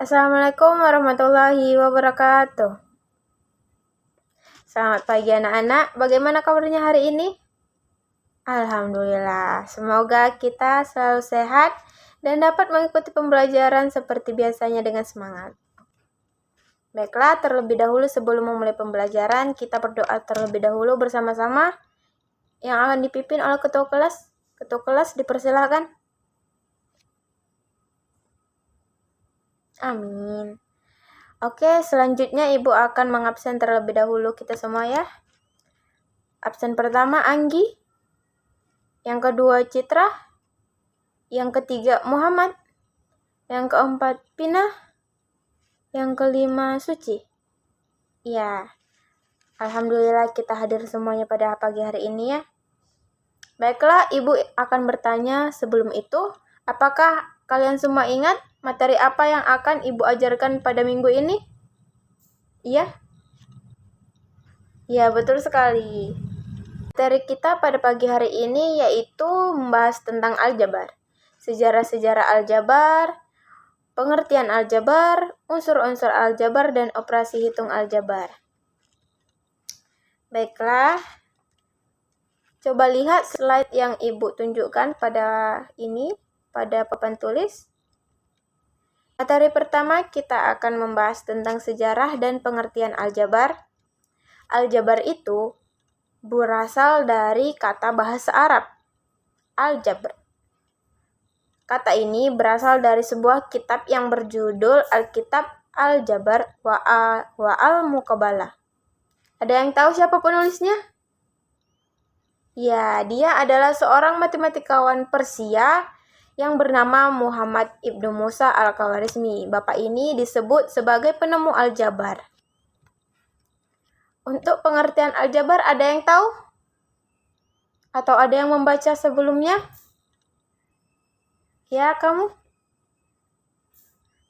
Assalamualaikum warahmatullahi wabarakatuh. Selamat pagi anak-anak, bagaimana kabarnya hari ini? Alhamdulillah, semoga kita selalu sehat dan dapat mengikuti pembelajaran seperti biasanya dengan semangat. Baiklah, terlebih dahulu sebelum memulai pembelajaran, kita berdoa terlebih dahulu bersama-sama yang akan dipimpin oleh ketua kelas. Ketua kelas dipersilakan. Amin. Oke, selanjutnya Ibu akan mengabsen terlebih dahulu kita semua ya. Absen pertama Anggi, yang kedua Citra, yang ketiga Muhammad, yang keempat Pina, yang kelima Suci. Ya, alhamdulillah kita hadir semuanya pada pagi hari ini ya. Baiklah, Ibu akan bertanya sebelum itu, apakah kalian semua ingat materi apa yang akan Ibu ajarkan pada minggu ini? Iya? Ya, betul sekali. Materi kita pada pagi hari ini yaitu membahas tentang aljabar, sejarah-sejarah aljabar, pengertian aljabar, unsur-unsur aljabar, dan operasi hitung aljabar. Baiklah, coba lihat slide yang Ibu tunjukkan pada papan tulis. Materi pertama kita akan membahas tentang sejarah dan pengertian aljabar. Aljabar itu berasal dari kata bahasa Arab, aljabar. Kata ini berasal dari sebuah kitab yang berjudul Alkitab Al-Jabar wa Al-Muqabalah. Ada yang tahu siapa penulisnya? Ya, dia adalah seorang matematikawan Persia yang bernama Muhammad Ibnu Musa Al-Khawarizmi. Bapak ini disebut sebagai penemu aljabar. Untuk pengertian aljabar ada yang tahu? Atau ada yang membaca sebelumnya? Ya, kamu?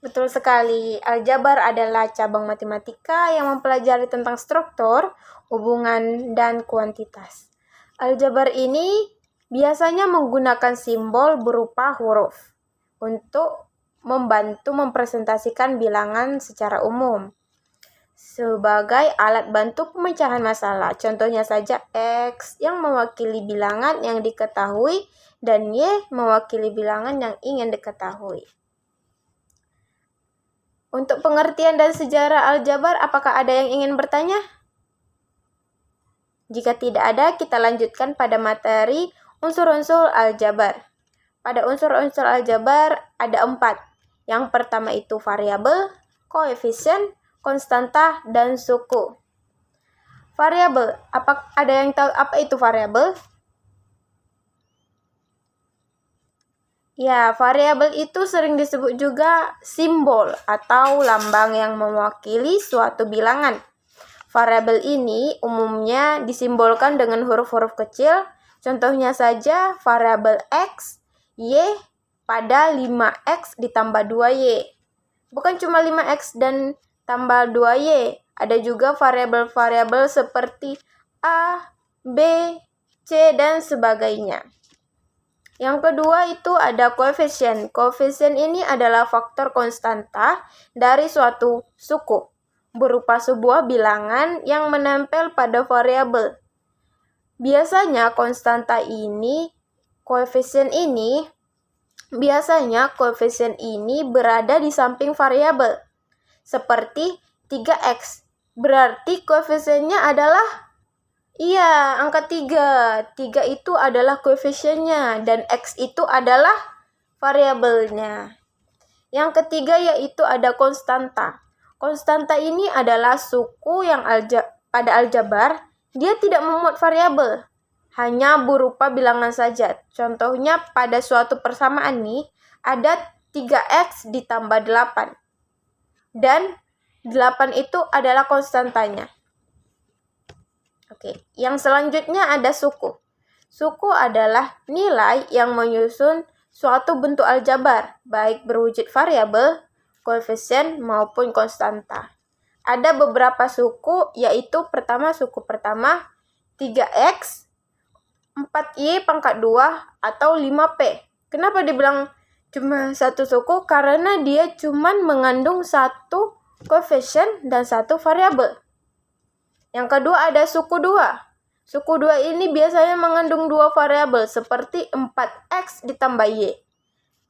Betul sekali. Aljabar adalah cabang matematika yang mempelajari tentang struktur, hubungan, dan kuantitas. Aljabar ini biasanya menggunakan simbol berupa huruf untuk membantu mempresentasikan bilangan secara umum sebagai alat bantu pemecahan masalah. Contohnya saja X yang mewakili bilangan yang diketahui dan Y mewakili bilangan yang ingin diketahui. Untuk pengertian dan sejarah aljabar, apakah ada yang ingin bertanya? Jika tidak ada, kita lanjutkan pada materi unsur-unsur aljabar. Pada unsur-unsur aljabar ada 4. Yang pertama itu variabel, koefisien, konstanta, dan suku. Variabel, ada yang tahu apa itu variabel? Ya, variabel itu sering disebut juga simbol atau lambang yang mewakili suatu bilangan. Variabel ini umumnya disimbolkan dengan huruf-huruf kecil. Contohnya saja variabel X, Y pada 5X ditambah 2Y. Bukan cuma 5X dan tambah 2Y. Ada juga variabel-variabel seperti A, B, C, dan sebagainya. Yang kedua itu ada koefisien. Koefisien ini adalah faktor konstanta dari suatu suku, berupa sebuah bilangan yang menempel pada variabel. Biasanya koefisien ini berada di samping variabel. Seperti 3X. Berarti koefisiennya adalah angka 3. 3 itu adalah koefisiennya dan X itu adalah variabelnya. Yang ketiga yaitu ada konstanta. Konstanta ini adalah suku yang pada aljabar dia tidak memuat variabel, hanya berupa bilangan saja. Contohnya pada suatu persamaan nih ada 3X ditambah 8. Dan 8 itu adalah konstantanya. Oke, yang selanjutnya ada suku. Suku adalah nilai yang menyusun suatu bentuk aljabar, baik berwujud variabel, koefisien, maupun konstanta. Ada beberapa suku, yaitu suku pertama 3X, 4Y pangkat 2, atau 5P. Kenapa dibilang cuma satu suku karena dia cuma mengandung satu koefisien dan satu variabel. Yang kedua ada suku 2. Suku 2 ini biasanya mengandung 2 variabel seperti 4x ditambah y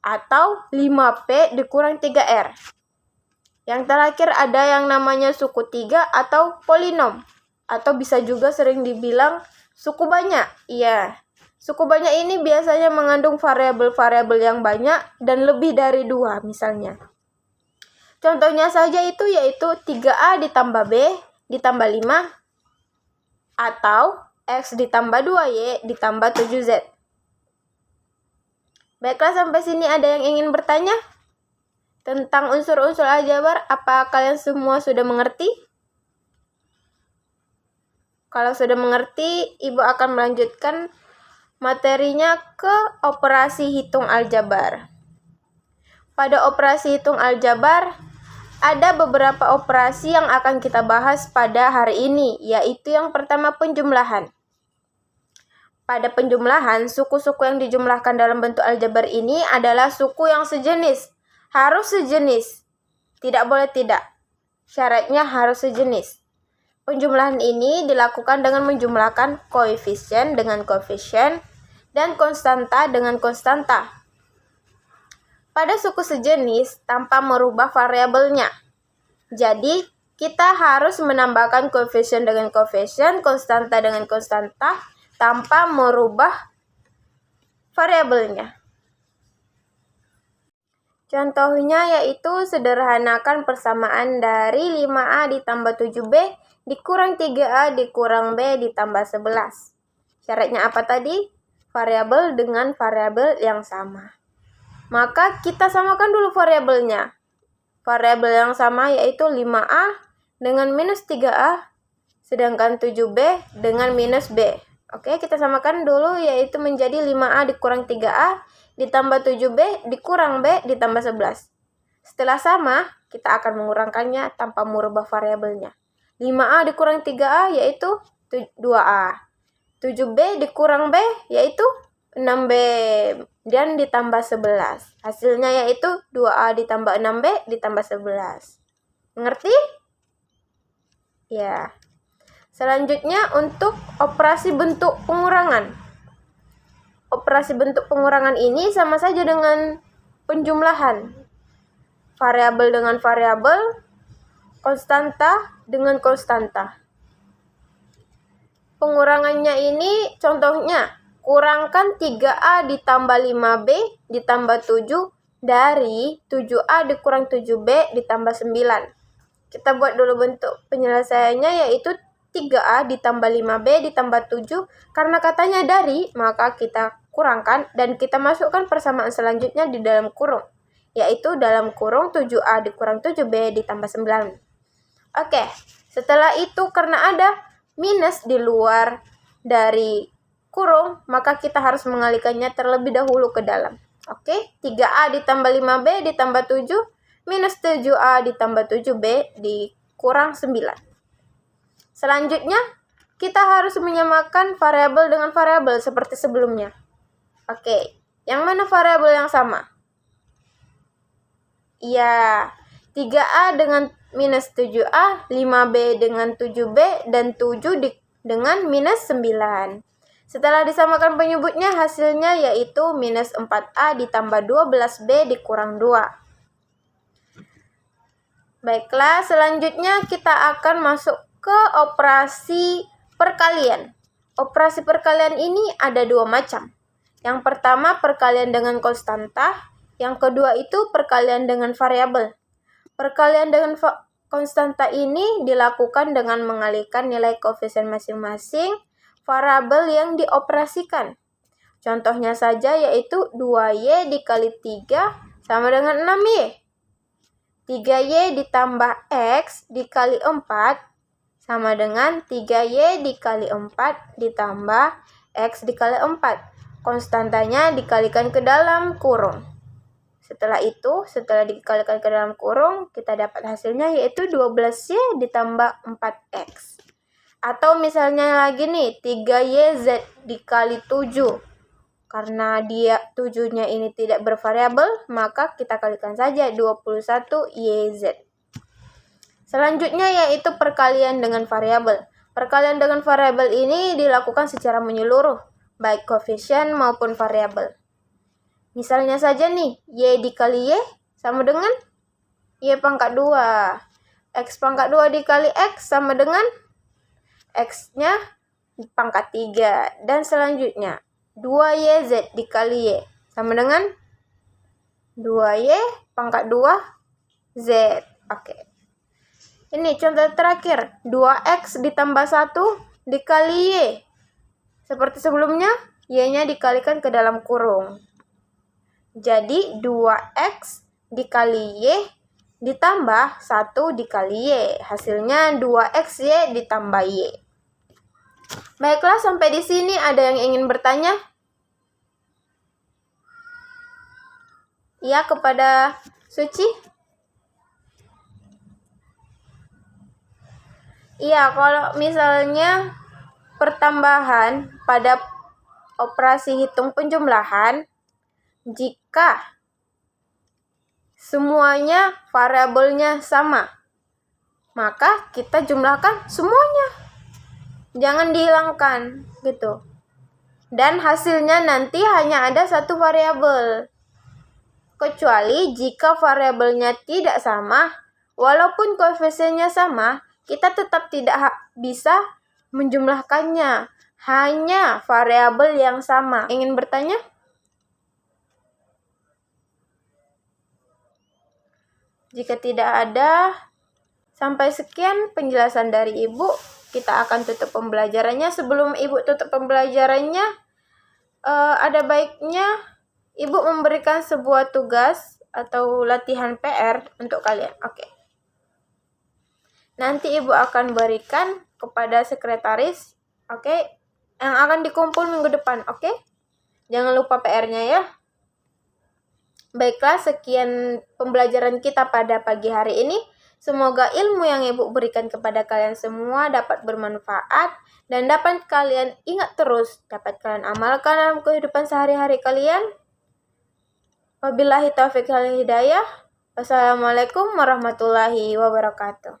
atau 5p dikurang 3r. Yang terakhir ada yang namanya suku 3 atau polinom, atau bisa juga sering dibilang suku banyak. Iya, suku banyak ini biasanya mengandung variabel-variabel yang banyak dan lebih dari 2 misalnya. Contohnya saja itu yaitu 3a ditambah b ditambah 5 atau x ditambah 2y ditambah 7z. Baiklah, sampai sini ada yang ingin bertanya? Tentang unsur-unsur aljabar, apa kalian semua sudah mengerti? Kalau sudah mengerti, Ibu akan melanjutkan materinya ke operasi hitung aljabar. Pada operasi hitung aljabar, ada beberapa operasi yang akan kita bahas pada hari ini, yaitu yang pertama penjumlahan. Pada penjumlahan, suku-suku yang dijumlahkan dalam bentuk aljabar ini adalah suku yang sejenis. Harus sejenis, tidak boleh tidak. Syaratnya harus sejenis. Penjumlahan ini dilakukan dengan menjumlahkan koefisien dengan koefisien dan konstanta dengan konstanta pada suku sejenis tanpa merubah variabelnya. Jadi, kita harus menambahkan koefisien dengan koefisien, konstanta dengan konstanta tanpa merubah variabelnya. Contohnya yaitu sederhanakan persamaan dari 5a ditambah 7b dikurang 3a dikurang b ditambah 11. Syaratnya apa tadi? Variabel dengan variabel yang sama. Maka kita samakan dulu variabelnya. Variabel yang sama yaitu 5a dengan minus 3a, sedangkan 7b dengan minus b. Oke, kita samakan dulu yaitu menjadi 5a dikurang 3a ditambah 7b dikurang b ditambah 11. Setelah sama, kita akan mengurangkannya tanpa merubah variabelnya. 5a dikurang 3a yaitu 2a. 7b dikurang b yaitu 6b dan ditambah 11. Hasilnya yaitu 2a ditambah 6b ditambah 11. Mengerti? Ya. Selanjutnya untuk operasi bentuk pengurangan. Operasi bentuk pengurangan ini sama saja dengan penjumlahan. Variabel dengan variabel, konstanta dengan konstanta. Pengurangannya ini contohnya, kurangkan 3a ditambah 5b ditambah 7 dari 7a dikurang 7b ditambah 9. Kita buat dulu bentuk penyelesaiannya yaitu 3a ditambah 5b ditambah 7. Karena katanya dari, maka kita kurangkan dan kita masukkan persamaan selanjutnya di dalam kurung, yaitu dalam kurung 7a dikurang 7b ditambah 9. Oke, setelah itu karena ada minus di luar dari kurung, maka kita harus mengalihkannya terlebih dahulu ke dalam. Oke, 3a ditambah 5b ditambah 7 minus 7a ditambah 7b dikurang 9. Selanjutnya, kita harus menyamakan variabel dengan variabel seperti sebelumnya. Oke, yang mana variabel yang sama? Ya, 3a dengan minus 7a, 5b dengan 7b, dan 7 dengan minus 9. Setelah disamakan penyebutnya, hasilnya yaitu minus 4a ditambah 12b dikurang 2. Baiklah, selanjutnya kita akan masuk ke operasi perkalian. Operasi perkalian ini ada 2 macam. Yang pertama perkalian dengan konstanta, yang kedua itu perkalian dengan variabel. Perkalian dengan konstanta ini dilakukan dengan mengalihkan nilai koefisien masing-masing variabel yang dioperasikan. Contohnya saja yaitu 2y dikali 3 sama dengan 6y. 3y ditambah x dikali 4 sama dengan 3y dikali 4 ditambah x dikali 4. Konstantanya dikalikan ke dalam kurung. Setelah itu, setelah dikalikan ke dalam kurung, kita dapat hasilnya yaitu 12y ditambah 4x. Atau misalnya lagi nih, 3yz dikali 7. Karena dia 7-nya ini tidak bervariabel, maka kita kalikan saja 21 YZ. Selanjutnya yaitu perkalian dengan variabel. Perkalian dengan variabel ini dilakukan secara menyeluruh, baik koefisien maupun variabel. Misalnya saja nih, Y dikali Y sama dengan Y pangkat 2. X pangkat 2 dikali X sama dengan X-nya pangkat 3. Dan selanjutnya, 2YZ dikali Y sama dengan 2Y pangkat 2Z. Oke. Ini contoh terakhir, 2X ditambah 1 dikali Y. Seperti sebelumnya, Y-nya dikalikan ke dalam kurung. Jadi 2X dikali Y ditambah 1 dikali Y. Hasilnya 2XY ditambah Y. Baiklah, sampai di sini ada yang ingin bertanya? Ya, kepada Suci? Iya, kalau misalnya pertambahan pada operasi hitung penjumlahan, jika semuanya variabelnya sama, maka kita jumlahkan semuanya. Jangan dihilangkan gitu. Dan hasilnya nanti hanya ada satu variabel. Kecuali jika variabelnya tidak sama, walaupun koefisiennya sama, kita tetap tidak bisa menjumlahkannya. Hanya variabel yang sama. Ingin bertanya? Jika tidak ada, sampai sekian penjelasan dari Ibu. Kita akan tutup pembelajarannya. Sebelum Ibu tutup pembelajarannya, ada baiknya Ibu memberikan sebuah tugas atau latihan PR untuk kalian. Oke. Nanti Ibu akan berikan kepada sekretaris, oke, yang akan dikumpul minggu depan, oke? Jangan lupa PR-nya ya. Baiklah, sekian pembelajaran kita pada pagi hari ini. Semoga ilmu yang Ibu berikan kepada kalian semua dapat bermanfaat dan dapat kalian ingat terus, dapat kalian amalkan dalam kehidupan sehari-hari kalian. Wabillahi taufiq wal hidayah. Wassalamualaikum warahmatullahi wabarakatuh.